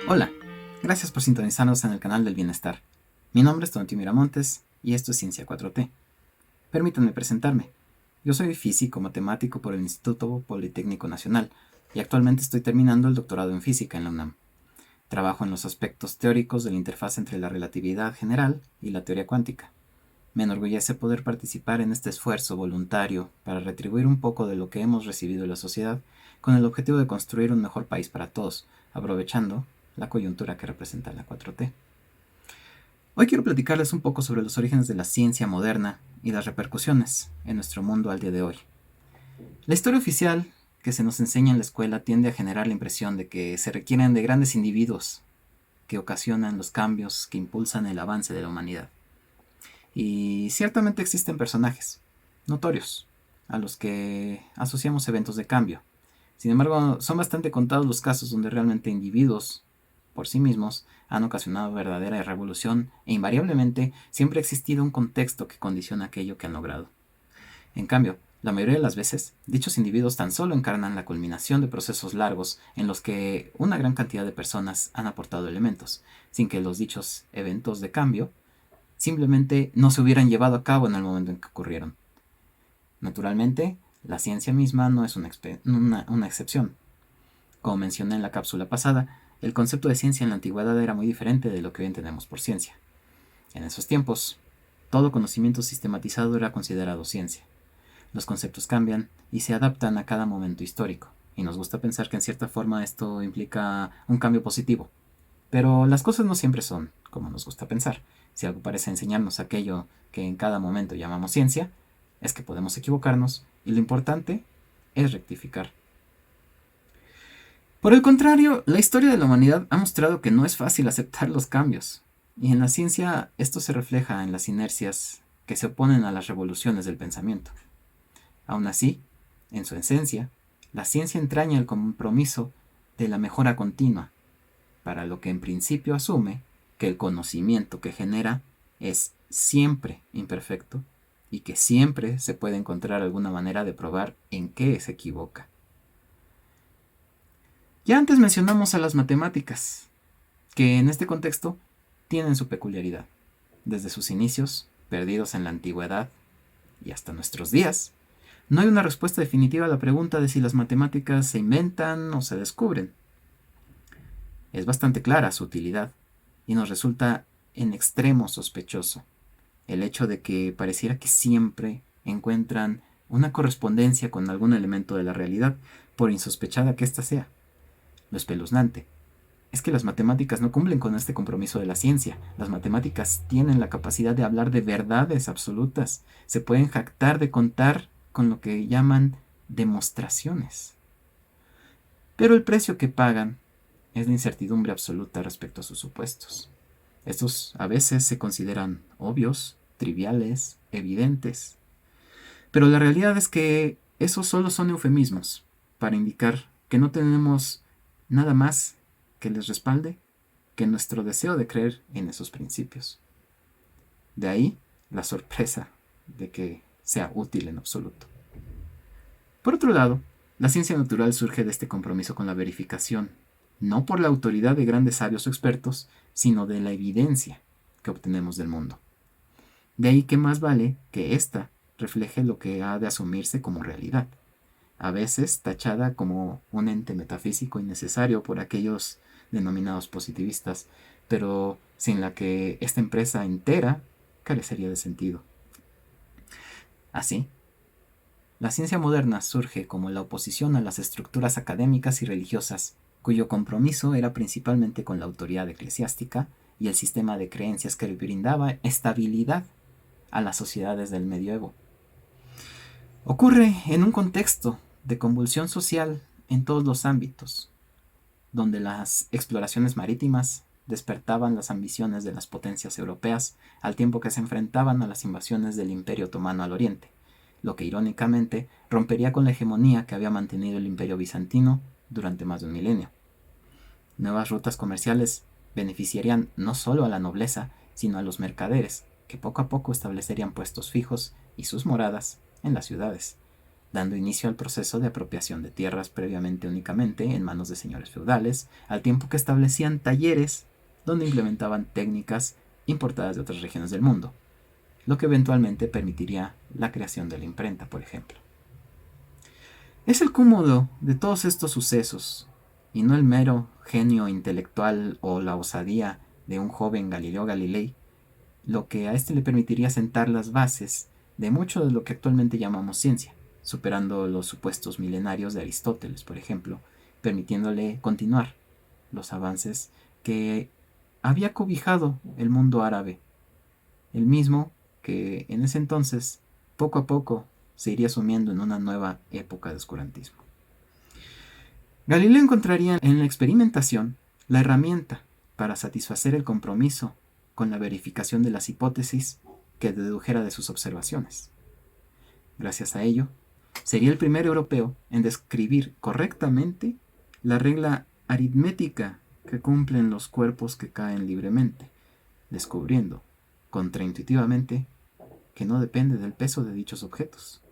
Hola, gracias por sintonizarnos en el canal del bienestar. Mi nombre es Tonti Miramontes y esto es Ciencia 4T. Permítanme presentarme. Yo soy físico matemático por el Instituto Politécnico Nacional y actualmente estoy terminando el doctorado en física en la UNAM. Trabajo en los aspectos teóricos de la interfaz entre la relatividad general y la teoría cuántica. Me enorgullece poder participar en este esfuerzo voluntario para retribuir un poco de lo que hemos recibido de la sociedad con el objetivo de construir un mejor país para todos, aprovechando la coyuntura que representa la 4T. Hoy quiero platicarles un poco sobre los orígenes de la ciencia moderna y las repercusiones en nuestro mundo al día de hoy. La historia oficial que se nos enseña en la escuela tiende a generar la impresión de que se requieren de grandes individuos que ocasionan los cambios que impulsan el avance de la humanidad. Y ciertamente existen personajes notorios a los que asociamos eventos de cambio. Sin embargo, son bastante contados los casos donde realmente individuos por sí mismos han ocasionado verdadera revolución e invariablemente siempre ha existido un contexto que condiciona aquello que han logrado. En cambio, la mayoría de las veces, dichos individuos tan solo encarnan la culminación de procesos largos en los que una gran cantidad de personas han aportado elementos, sin que los dichos eventos de cambio simplemente no se hubieran llevado a cabo en el momento en que ocurrieron. Naturalmente, la ciencia misma no es una excepción. Como mencioné en la cápsula pasada, el concepto de ciencia en la antigüedad era muy diferente de lo que hoy entendemos por ciencia. En esos tiempos, todo conocimiento sistematizado era considerado ciencia. Los conceptos cambian y se adaptan a cada momento histórico, y nos gusta pensar que en cierta forma esto implica un cambio positivo. Pero las cosas no siempre son como nos gusta pensar. Si algo parece enseñarnos aquello que en cada momento llamamos ciencia, es que podemos equivocarnos y lo importante es rectificar. Por el contrario, la historia de la humanidad ha mostrado que no es fácil aceptar los cambios, y en la ciencia esto se refleja en las inercias que se oponen a las revoluciones del pensamiento. Aún así, en su esencia, la ciencia entraña el compromiso de la mejora continua, para lo que en principio asume que el conocimiento que genera es siempre imperfecto y que siempre se puede encontrar alguna manera de probar en qué se equivoca. Ya antes mencionamos a las matemáticas, que en este contexto tienen su peculiaridad. Desde sus inicios, perdidos en la antigüedad y hasta nuestros días, no hay una respuesta definitiva a la pregunta de si las matemáticas se inventan o se descubren. Es bastante clara su utilidad y nos resulta en extremo sospechoso el hecho de que pareciera que siempre encuentran una correspondencia con algún elemento de la realidad, por insospechada que ésta sea. Lo espeluznante es que las matemáticas no cumplen con este compromiso de la ciencia. Las matemáticas tienen la capacidad de hablar de verdades absolutas. Se pueden jactar de contar con lo que llaman demostraciones. Pero el precio que pagan es la incertidumbre absoluta respecto a sus supuestos. Estos a veces se consideran obvios, triviales, evidentes. Pero la realidad es que esos solo son eufemismos para indicar que no tenemos nada más que les respalde que nuestro deseo de creer en esos principios. De ahí la sorpresa de que sea útil en absoluto. Por otro lado, la ciencia natural surge de este compromiso con la verificación, no por la autoridad de grandes sabios o expertos, sino de la evidencia que obtenemos del mundo. De ahí que más vale que ésta refleje lo que ha de asumirse como realidad, a veces tachada como un ente metafísico innecesario por aquellos denominados positivistas, pero sin la que esta empresa entera carecería de sentido. Así, la ciencia moderna surge como la oposición a las estructuras académicas y religiosas, cuyo compromiso era principalmente con la autoridad eclesiástica y el sistema de creencias que le brindaba estabilidad a las sociedades del medioevo. Ocurre en un contexto de convulsión social en todos los ámbitos, donde las exploraciones marítimas despertaban las ambiciones de las potencias europeas al tiempo que se enfrentaban a las invasiones del Imperio Otomano al oriente, lo que irónicamente rompería con la hegemonía que había mantenido el Imperio Bizantino durante más de un milenio. Nuevas rutas comerciales beneficiarían no solo a la nobleza, sino a los mercaderes, que poco a poco establecerían puestos fijos y sus moradas en las ciudades, dando inicio al proceso de apropiación de tierras previamente únicamente en manos de señores feudales, al tiempo que establecían talleres donde implementaban técnicas importadas de otras regiones del mundo, lo que eventualmente permitiría la creación de la imprenta, por ejemplo. Es el cúmulo de todos estos sucesos, y no el mero genio intelectual o la osadía de un joven Galileo Galilei, lo que a este le permitiría sentar las bases de mucho de lo que actualmente llamamos ciencia, superando los supuestos milenarios de Aristóteles, por ejemplo, permitiéndole continuar los avances que había cobijado el mundo árabe, el mismo que en ese entonces, poco a poco, se iría sumiendo en una nueva época de oscurantismo. Galileo encontraría en la experimentación la herramienta para satisfacer el compromiso con la verificación de las hipótesis que dedujera de sus observaciones. Gracias a ello, sería el primer europeo en describir correctamente la regla aritmética que cumplen los cuerpos que caen libremente, descubriendo, contraintuitivamente, que no depende del peso de dichos objetos.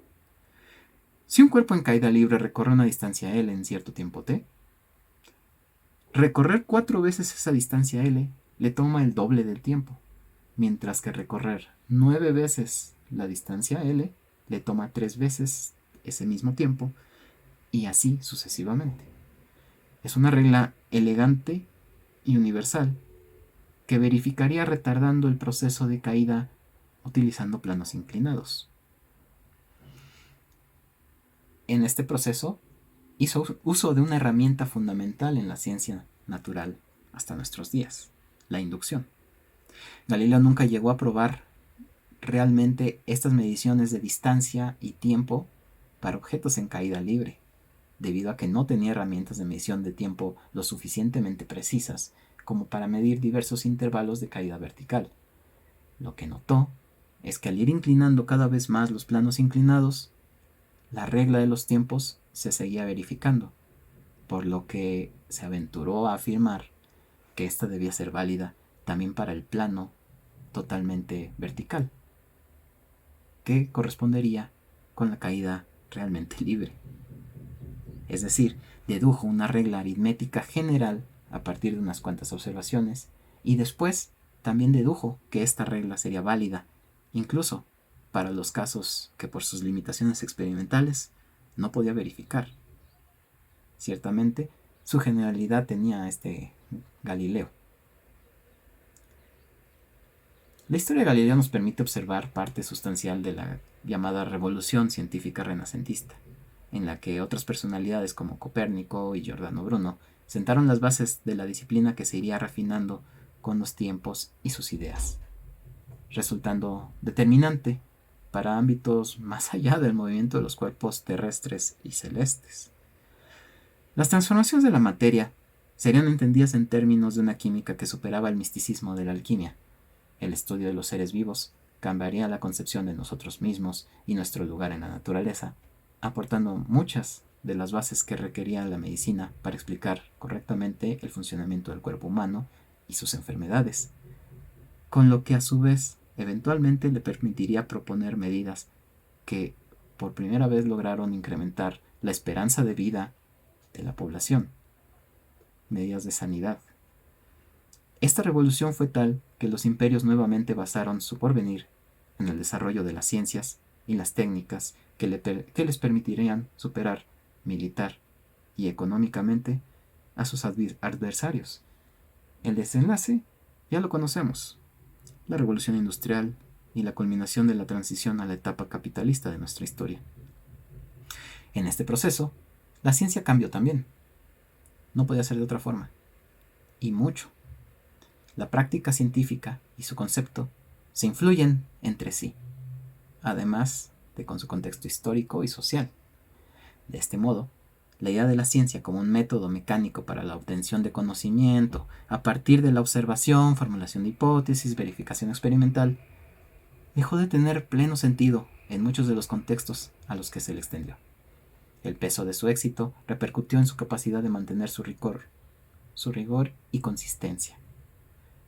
Si un cuerpo en caída libre recorre una distancia L en cierto tiempo t, recorrer 4 veces esa distancia L le toma el doble del tiempo, mientras que recorrer 9 veces la distancia L le toma 3 veces ese mismo tiempo, y así sucesivamente. Es una regla elegante y universal que verificaría retardando el proceso de caída utilizando planos inclinados. En este proceso hizo uso de una herramienta fundamental en la ciencia natural hasta nuestros días, la inducción. Galileo nunca llegó a probar realmente estas mediciones de distancia y tiempo para objetos en caída libre, debido a que no tenía herramientas de medición de tiempo lo suficientemente precisas como para medir diversos intervalos de caída vertical. Lo que notó es que al ir inclinando cada vez más los planos inclinados, la regla de los tiempos se seguía verificando, por lo que se aventuró a afirmar que esta debía ser válida también para el plano totalmente vertical, que correspondería con la caída realmente libre. Es decir, dedujo una regla aritmética general a partir de unas cuantas observaciones y después también dedujo que esta regla sería válida incluso para los casos que por sus limitaciones experimentales no podía verificar. Ciertamente, su generalidad tenía Galileo. La historia de Galileo nos permite observar parte sustancial de la llamada revolución científica renacentista, en la que otras personalidades como Copérnico y Giordano Bruno sentaron las bases de la disciplina que se iría refinando con los tiempos y sus ideas, resultando determinante para ámbitos más allá del movimiento de los cuerpos terrestres y celestes. Las transformaciones de la materia serían entendidas en términos de una química que superaba el misticismo de la alquimia. El estudio de los seres vivos cambiaría la concepción de nosotros mismos y nuestro lugar en la naturaleza, aportando muchas de las bases que requería la medicina para explicar correctamente el funcionamiento del cuerpo humano y sus enfermedades, con lo que a su vez eventualmente le permitiría proponer medidas que por primera vez lograron incrementar la esperanza de vida de la población, medidas de sanidad. Esta revolución fue tal que los imperios nuevamente basaron su porvenir en el desarrollo de las ciencias y las técnicas que les permitirían superar militar y económicamente a sus adversarios. El desenlace ya lo conocemos: la revolución industrial y la culminación de la transición a la etapa capitalista de nuestra historia. En este proceso, la ciencia cambió también. No podía ser de otra forma. Y mucho. La práctica científica y su concepto se influyen entre sí, además de con su contexto histórico y social. De este modo, la idea de la ciencia como un método mecánico para la obtención de conocimiento a partir de la observación, formulación de hipótesis, verificación experimental, dejó de tener pleno sentido en muchos de los contextos a los que se le extendió. El peso de su éxito repercutió en su capacidad de mantener su rigor y consistencia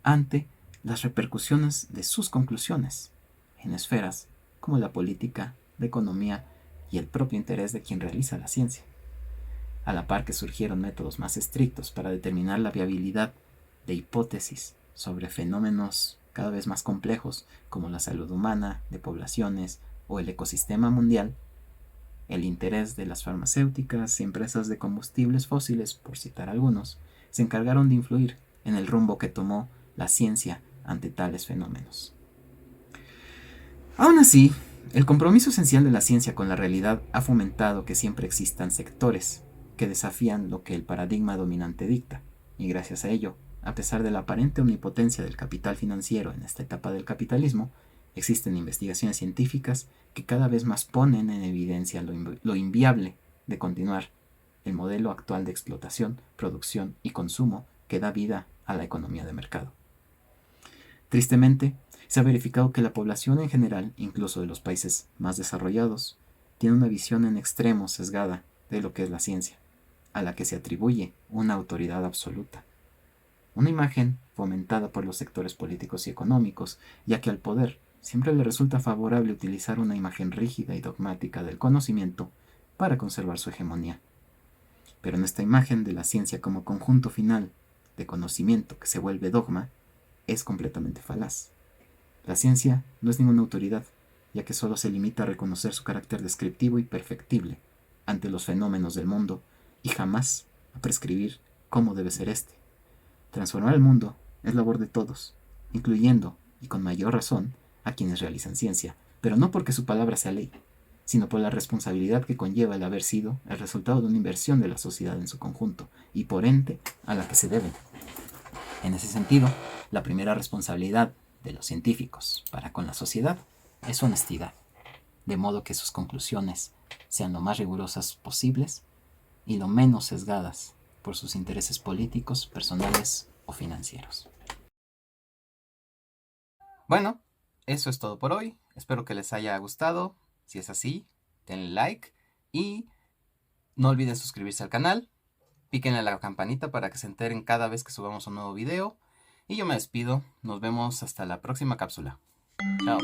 ante las repercusiones de sus conclusiones en esferas como la política, la economía y el propio interés de quien realiza la ciencia. A la par que surgieron métodos más estrictos para determinar la viabilidad de hipótesis sobre fenómenos cada vez más complejos como la salud humana, de poblaciones o el ecosistema mundial, el interés de las farmacéuticas y empresas de combustibles fósiles, por citar algunos, se encargaron de influir en el rumbo que tomó la ciencia ante tales fenómenos. Aún así, el compromiso esencial de la ciencia con la realidad ha fomentado que siempre existan sectores que desafían lo que el paradigma dominante dicta, y gracias a ello, a pesar de la aparente omnipotencia del capital financiero en esta etapa del capitalismo, existen investigaciones científicas que cada vez más ponen en evidencia lo inviable de continuar el modelo actual de explotación, producción y consumo que da vida a la economía de mercado. Tristemente, se ha verificado que la población en general, incluso de los países más desarrollados, tiene una visión en extremo sesgada de lo que es la ciencia, a la que se atribuye una autoridad absoluta. Una imagen fomentada por los sectores políticos y económicos, ya que al poder siempre le resulta favorable utilizar una imagen rígida y dogmática del conocimiento para conservar su hegemonía. Pero en esta imagen de la ciencia como conjunto final de conocimiento que se vuelve dogma, es completamente falaz. La ciencia no es ninguna autoridad, ya que solo se limita a reconocer su carácter descriptivo y perfectible ante los fenómenos del mundo y jamás a prescribir cómo debe ser éste. Transformar el mundo es labor de todos, incluyendo, y con mayor razón, a quienes realizan ciencia, pero no porque su palabra sea ley, sino por la responsabilidad que conlleva el haber sido el resultado de una inversión de la sociedad en su conjunto, y por ende a la que se deben. En ese sentido, la primera responsabilidad de los científicos para con la sociedad es su honestidad, de modo que sus conclusiones sean lo más rigurosas posibles y lo menos sesgadas por sus intereses políticos, personales o financieros. Bueno, eso es todo por hoy. Espero que les haya gustado. Si es así, denle like y no olviden suscribirse al canal. Píquenle a la campanita para que se enteren cada vez que subamos un nuevo video. Y yo me despido. Nos vemos hasta la próxima cápsula. Chao.